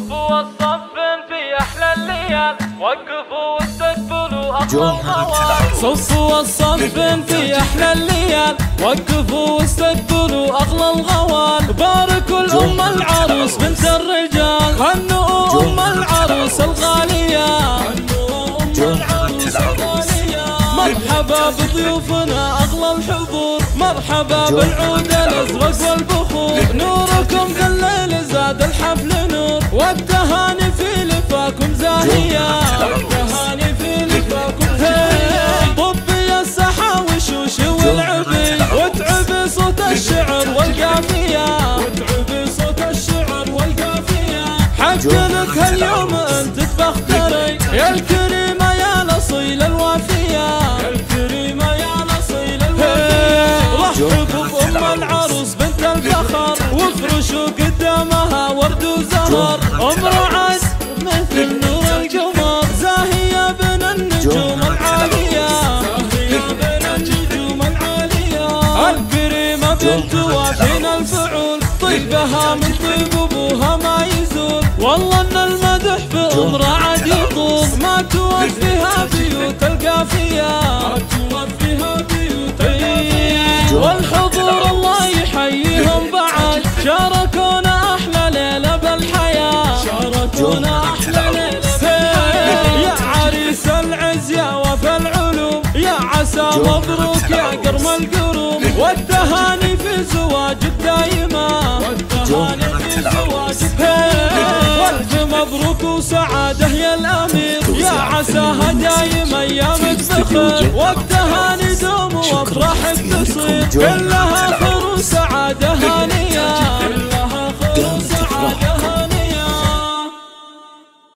صفوا الصفين في أحلى الليال، وقفوا واستقبلوا أغلى الغوال. صفوا الصفين في أحلى الليال، وقفوا واستقبلوا أغلى الغوال. باركوا الأم العروس بنت الرجال، هنئوا أم العروس الغالية. مرحبا بضيوفنا أغلى الحضور، مرحبا بالعود الأزرق والبخور. نوركم ذا الليل زاد الحفل نور، والتهاني في لفاكم زاهية. والتهاني في لفاكم زاهية. طبي السحا وشوشي والعبي، وتعبي صوت الشعر والقافية. وتعبي صوت الشعر والقافية. حق لك هاليوم انت تفخري يا الكريمة يا الأصيل الوافية. يا الكريمة يا الأصيل الوافية. رحبوا بأم العروس بنت الفخر، وافرشوا قدامها ورد وزهر. أم رعد مثل نور القمر، زاهية بين النجوم العالية. زاهية بين النجوم العالية. الكريمة بنت وافين الفعول، طيبها من طيب أبوها ما يزول. والله ان المدح في أم رعد يطول، ما توفيها بيوت القافية. ما توفيها بيوت القافية. والحضور الله يحييهم بعد، شاركونا أحلى ليلة بالحياة. شاركونا أحلى ليلة بالحياة. يا عريس العز يا وفى العلوم، يا عسى مبروك يا قرم القروم. والتهاني في زواجك دايما. والتهاني في زواجك دايما. والف مبروك وسعادة يا الأمير، يا عساها دايم أيامك بخير. والتهاني دوم وأفراحك تصير، كلها خير وسعادة.